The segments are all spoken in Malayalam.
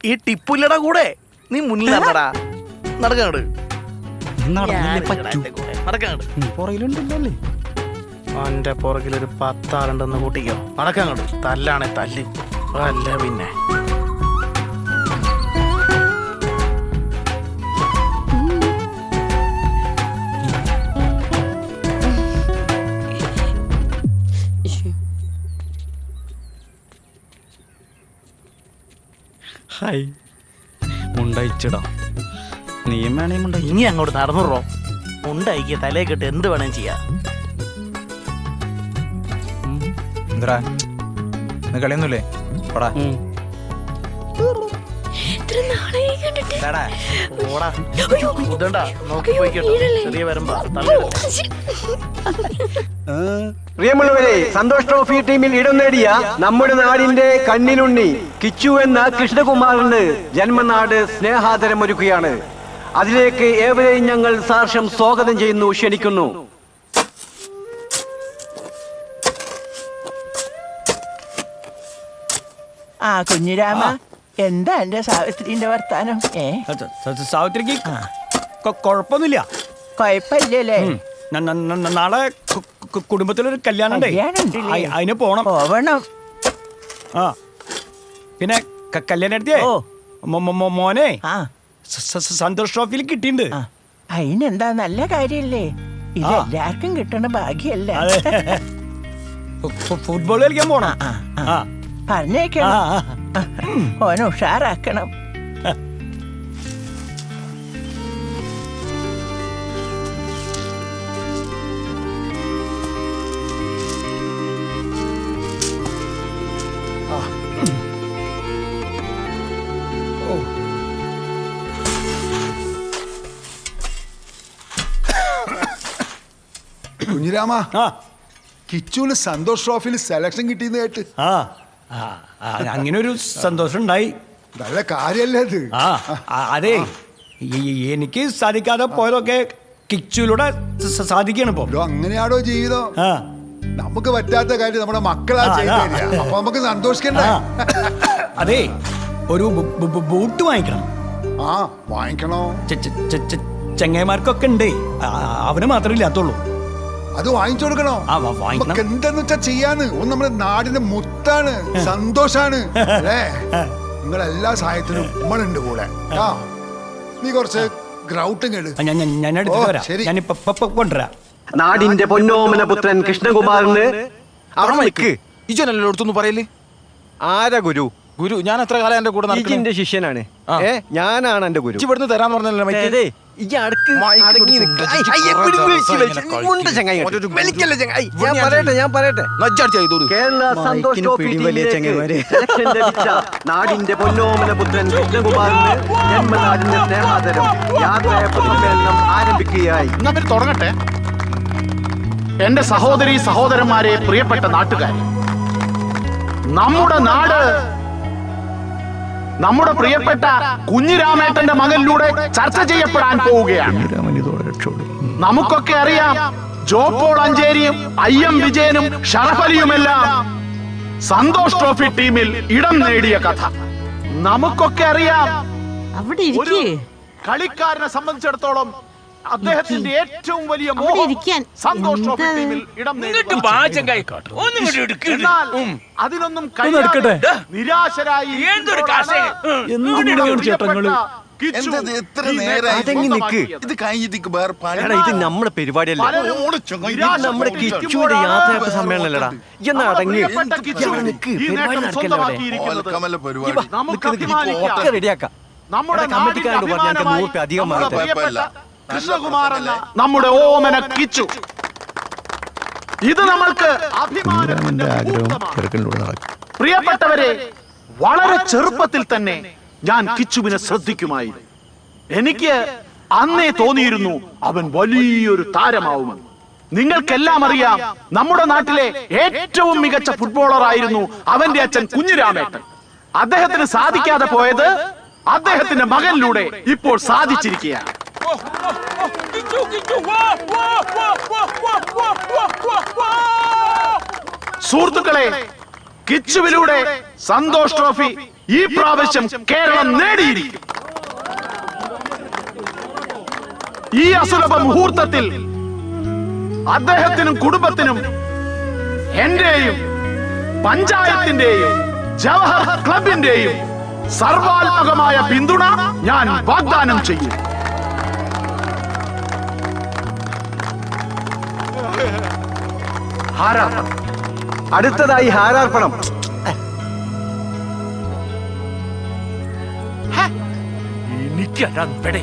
ഈ ടിപ്പുല്ലട കൂടെ നീ മുന്നിൽ നടന്നടാ. നടക്കാട് പുറകിലുണ്ടല്ലേ? അവന്റെ പുറകിലൊരു 10 ആളുണ്ടെന്ന് കൂട്ടിക്കോ. നടക്കാങ്ങോട്ട്. തല്ലാണെ തല്ലി അല്ല പിന്നെ. ഹായ് മുണ്ടയിച്ചിടാ. നീയും വേണേ മുണ്ടയി. ഇനി അങ്ങോട്ട് നടന്നുറോ. ഉണ്ടായിക്ക് തലേ കെട്ട് എന്ത് വേണേലും ചെയ്യാ. എന്താ കളിയൊന്നുമില്ലേ? പടാ പ്രിയമുള്ളവരെ, സന്തോഷ് ട്രോഫി ടീമിൽ ഇടം നേടിയ നമ്മുടെ നാടിന്റെ കണ്ണിലുണ്ണി കിച്ചു എന്ന കൃഷ്ണകുമാറിന് ജന്മനാട് സ്നേഹാദരമൊരുക്കുകയാണ്. അതിലേക്ക് ഏവരെയും ഞങ്ങൾ സാർഷം സ്വാഗതം ചെയ്യുന്നു, ക്ഷണിക്കുന്നു. ആ കുഞ്ഞിരാമ, എന്താ എന്റെ സാവിത്രിന്റെ വർത്താനം? സാവിത്രിക്ക് കൊഴപ്പൊന്നുമില്ല. കൊഴപ്പില്ലല്ലേ? നാളെ കുടുംബത്തിലൊരു കല്യാണം അതിന് പോണം. ആ പിന്നെ കല്യാണത്തിയേ മോനെ സന്തോഷ് ട്രോഫിയിൽ കിട്ടിയിട്ടുണ്ട്. അതിനെന്താ, നല്ല കാര്യല്ലേ? ഇത് എല്ലാവർക്കും കിട്ടണ ഭാഗ്യല്ലേ? ഫുട്ബോൾ കളിക്കാൻ പോണം. പറഞ്ഞേക്കണം, ഓനെ ഉഷാറാക്കണം. കുഞ്ഞിരാമ, കിച്ചുവിന് സന്തോഷ് ട്രോഫിയിൽ സെലക്ഷൻ കിട്ടിയെന്ന് കേട്ട്. അങ്ങനെ ഒരു സന്തോഷം ഉണ്ടായി. നല്ല കാര്യല്ലേ അത്? അതെ, എനിക്ക് സാധിക്കാതെ പോയതൊക്കെ കിച്ചുവിലൂടെ സാധിക്കണം ഇപ്പൊ. അങ്ങനെയാണോ ജീവിതം? നമുക്ക് പറ്റാത്ത കാര്യം നമ്മുടെ മക്കളാ ചെയ്ത, അപ്പൊ നമുക്ക് സന്തോഷിക്കണ്ടേ? അതെ, ഒരു ബൂട്ട് വാങ്ങിക്കണം. ആ വാങ്ങിക്കണോ? ചെങ്ങന്മാർക്കൊക്കെ ഉണ്ട്, അവന് മാത്രമേ ഇല്ലാത്തുള്ളൂ. അത് വാങ്ങിച്ചു കൊടുക്കണോ? നമുക്ക് എന്തെന്ന് വെച്ചാ ചെയ്യാന്ന്. ഒന്ന് നമ്മുടെ നാടിന്റെ മുത്താണ്, സന്തോഷാണ് അല്ലേ? നിങ്ങളെല്ലാ സഹായത്തിനും നമ്മളുണ്ട് കൂടെ. നീ കുറച്ച് ഗ്രൗട്ടും കേട്. കൊണ്ടുവരാം. നാടിന്റെ പൊന്നോമന പുത്രൻ കൃഷ്ണകുമാറിന് ഇജനല്ലോടത്തൊന്നും പറയല്ലേ? ആരാ ഗുരു? ഗുരു ഞാൻ എത്ര കാലം എന്റെ കൂടെ എന്റെ ശിഷ്യനാണ്. ഞാനാണ് എന്റെ ഗുരു. ഇവിടുന്ന് തരാന്ന് പറഞ്ഞല്ലോ. കേരള സന്തോഷ് ട്രോഫി നാടിന്റെ പൊന്നോമന പുത്രൻ കൃഷ്ണകുമാറിന് ജന്മനാടിന്റെ സ്നേഹാദരം യാത്രയപ്പ് സമ്മേളനം ആരംഭിക്കുകയായി. തുടങ്ങട്ടെ. എന്റെ സഹോദരി സഹോദരന്മാരെ, പ്രിയപ്പെട്ട നാട്ടുകാരെ, നമ്മുടെ നാട് നമ്മുടെ പ്രിയപ്പെട്ട കുഞ്ഞിരാമേട്ടന്റെ മകനിലൂടെ ചർച്ച ചെയ്യപ്പെടാൻ പോവുകയാണ്. നമുക്കൊക്കെ അറിയാം, ജോപ്പോൾ അഞ്ചേരിയും IM വിജയനും ഷറഫലിയുമെല്ലാം സന്തോഷ് ട്രോഫി ടീമിൽ ഇടം നേടിയ കഥ നമുക്കൊക്കെ അറിയാം. ഒരു കളിക്കാരനെ സംബന്ധിച്ചിടത്തോളം അദ്ദേഹത്തിന്റെ ഏറ്റവും വലിയ മോഹം സന്തോഷ് ട്രോഫി ടീമിൽ ഇടം നേടുക. അതിനൊന്നും നിരാശരായി ഇത് നമ്മുടെ പരിപാടിയല്ല, നമ്മുടെ കിച്ചുവിന്റെ യാത്രയപ്പ് സമ്മേളനല്ലടാ. റെഡിയാക്കാം. കമ്മിറ്റിക്കാരോട് പറഞ്ഞാൽ 100 രൂപ അധികം കൃഷ്ണകുമാറല്ല, നമ്മുടെ ഓമന കിച്ചു. ഇത് നമ്മൾക്ക് പ്രിയപ്പെട്ടവരെ, വളരെ ചെറുപ്പത്തിൽ തന്നെ ഞാൻ കിച്ചുവിനെ ശ്രദ്ധിക്കുമായിരുന്നു. എനിക്ക് അന്നേ തോന്നിയിരുന്നു അവൻ വലിയൊരു താരമാവുമെന്ന്. നിങ്ങൾക്കെല്ലാം അറിയാം, നമ്മുടെ നാട്ടിലെ ഏറ്റവും മികച്ച ഫുട്ബോളർ ആയിരുന്നു അവന്റെ അച്ഛൻ കുഞ്ഞിരാമേട്ടൻ. അദ്ദേഹത്തിന് സാധിക്കാതെ പോയത് അദ്ദേഹത്തിന്റെ മകനിലൂടെ ഇപ്പോൾ സാധിച്ചിരിക്കുകയാണ്. സുഹൃത്തുക്കളെ, കിച്ചുവിലൂടെ സന്തോഷ് ട്രോഫി ഈ പ്രാവശ്യം കേരളം നേടിയിരിക്കും. ഈ അസുലഭ മുഹൂർത്തത്തിൽ അദ്ദേഹത്തിനും കുടുംബത്തിനും എന്റെയും പഞ്ചായത്തിന്റെയും ജവഹർ ക്ലബിന്റെയും സർവാത്മകമായ പിന്തുണ ഞാൻ വാഗ്ദാനം ചെയ്യും. ഹാരാർപ്പണം. അടുത്തതായി ഹാരാർപ്പണം. എനിക്കവിടെ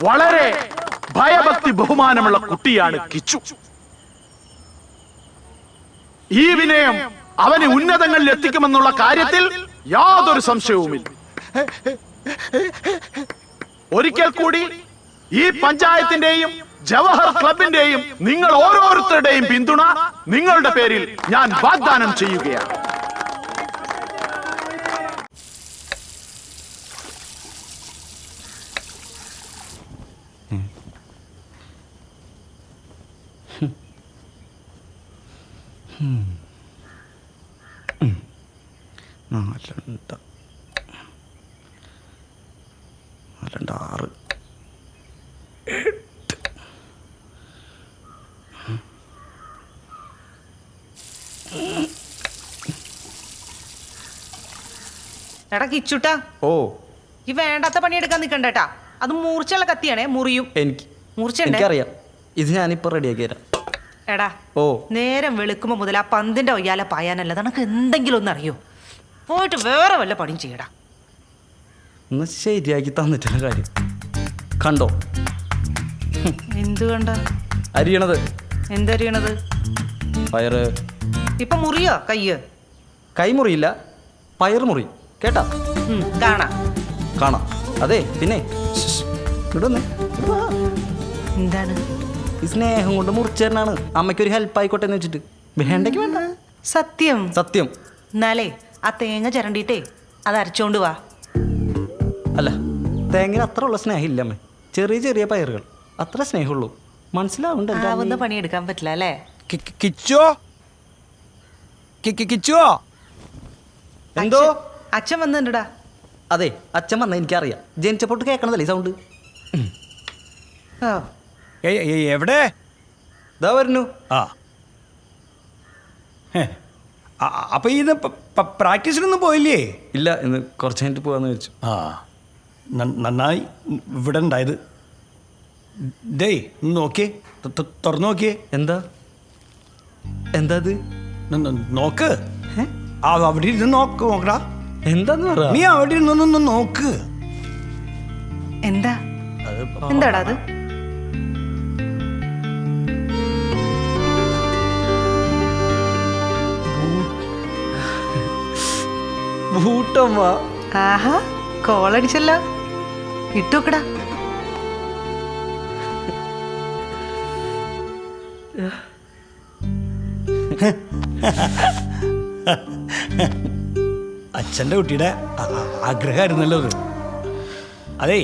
വളരെ ഭയഭക്തി ബഹുമാനമുള്ള കുട്ടിയാണ് കിച്ചു. ഈ വിനയം അവനെ ഉന്നതങ്ങളിൽ എത്തിക്കുമെന്നുള്ള കാര്യത്തിൽ യാതൊരു സംശയവുമില്ല. ഒരിക്കൽ കൂടി ഈ പഞ്ചായത്തിന്റെയും ജവഹർ ക്ലബിന്റെയും നിങ്ങൾ ഓരോരുത്തരുടെയും പിന്തുണ നിങ്ങളുടെ പേരിൽ ഞാൻ വാഗ്ദാനം ചെയ്യുകയാണ്. ആറ് എടാ കിച്ചുട്ടാ, ഓ ഈ വേണ്ടാത്ത പണിയെടുക്കാൻ നിൽക്കണ്ടേട്ടാ. അത് മൂർച്ചയുള്ള കത്തിയാണേ, മുറിയും. എനിക്കറിയാം, ഇത് ഞാനിപ്പോ റെഡിയാക്കി തരാം. എടാ ഓ നേരം വെളുക്കുമ്പോ മുതൽ ആ പന്തിന്റെ ഒയ്യാല പായാനല്ല, നിനക്ക് എന്തെങ്കിലും ഒന്ന് അറിയോ? പോയിട്ട് വേറെ വല്ല പണിയും ചെയ്യടാ. ഒന്ന് ശരിയാക്കി തന്നിട്ടുള്ള കാര്യം കണ്ടോ? എന്ത് കണ്ട? അരിയണത്. എന്തരിയണത്? പയറ്. ഇപ്പൊ മുറിയോ കയ്യ്? കൈ മുറിയില്ല, പയർ മുറി. കേട്ടാ? കാണാ കാണാം. അതെ, പിന്നെ ഇവിടുന്ന് എന്താണ് ഈ സ്നേഹം കൊണ്ട് മുറിച്ചേരനാണ്. അമ്മയ്ക്കൊരു ഹെൽപ്പ് ആയിക്കോട്ടെ എന്ന് വെച്ചിട്ട്. വേണ്ടെങ്കിൽ വേണ്ട. സത്യം സത്യം. എന്നാലേ ആ തേങ്ങ ചിരണ്ടിട്ടേ അത് അരച്ചോണ്ട് വാ. അല്ല, തേങ്ങ അത്ര ഉള്ള സ്നേഹം ഇല്ല അമ്മേ. ചെറിയ ചെറിയ പയറുകൾ അത്ര സ്നേഹമുള്ളൂ. മനസ്സിലാവുന്നുണ്ട്. ആവുന്ന പണിയെടുക്കാൻ പറ്റില്ല അല്ലേ? കിച്ചോ കിച്ചോ എന്തോ? അച്ഛൻ വന്നിട്ടുണ്ടാ. അതെ, അച്ഛൻ വന്ന എനിക്കറിയാം. ജനിച്ചപ്പോട്ട് കേൾക്കണതല്ലേ സൗണ്ട്. ഓ എവിടെ? ഇതാ വരുന്നു. ആ അപ്പൊ ഇത് പ്രാക്ടീസിനൊന്നും പോയില്ലേ? ഇല്ല, ഇന്ന് കുറച്ച് കഴിഞ്ഞിട്ട് പോകാന്ന് വെച്ചു. ആ നന്നായി ഇവിടെ ഉണ്ടായത്. ഡേയ് നോക്കിയേ, തുറന്നു നോക്കിയേ. എന്താ എന്താ ഇത്? നോക്ക്. അവിടെ ഇരുന്ന് നോക്കടാ. എന്താന്ന് പറ. നീ അവിടെ ഇരുന്നൊന്ന് നോക്ക്. എന്താ എന്താടാ അത്? ബൂട്ടമ്മ. ആഹാ, കോളടിച്ചല്ലോ. ഇട്ടുവെക്കടാ. അച്ഛൻ്റെ കുട്ടിയുടെ ആഗ്രഹമായിരുന്നല്ലോ അത്. അതേ,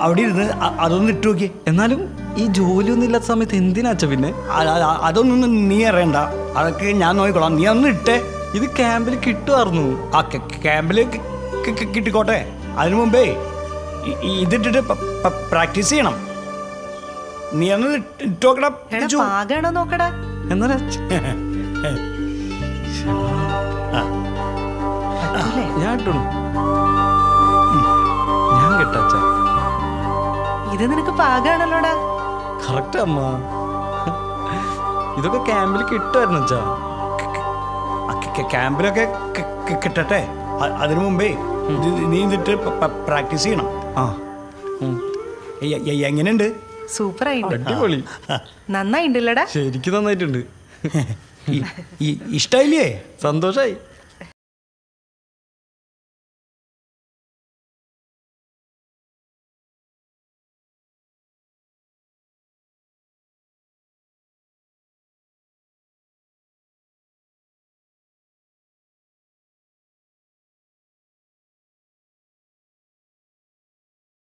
അവിടെ ഇരുന്ന് അതൊന്ന് ഇട്ടു നോക്കി. എന്നാലും ഈ ജോലിയൊന്നും ഇല്ലാത്ത സമയത്ത് എന്തിനാ അച്ഛ പിന്നെ? അതൊന്നും നീ അറിയണ്ട, അതൊക്കെ ഞാൻ നോക്കിക്കോളാം. നീ ഒന്ന് ഇട്ടേ. ഇത് ക്യാമ്പിൽ കിട്ടുമായിരുന്നു. ആ ക്യാമ്പിൽ കിട്ടിക്കോട്ടെ. അതിനു മുമ്പേ ഇതിട്ടിട്ട് പ്രാക്ടീസ് ചെയ്യണം. നീ ഒന്ന് ഇട്ടോക്കടാ. പാകാണോ നോക്കടാ. എന്നാലും ഞാൻ ഇട്ടു. ഞാൻ കിട്ടാച്ച. ഇത് നിനക്ക് പാകാണല്ലോടാ. കറക്റ്റ് അമ്മ. ഇതൊക്കെ ക്യാമ്പിൽ കിട്ടുമായിരുന്നു അച്ഛാ. ക്യാമ്പിലൊക്കെ കിട്ടട്ടെ. അതിനു മുമ്പേ നീ എന്നിട്ട് പ്രാക്ടീസ് ചെയ്യണം. ആ എങ്ങനെയുണ്ട്? സൂപ്പറായിട്ടുണ്ട്. അടിപൊളി. നന്നായിണ്ടല്ലടാ. ശരിക്കും നന്നായിട്ടുണ്ട്. ഇഷ്ടായില്ലേ? സന്തോഷായി.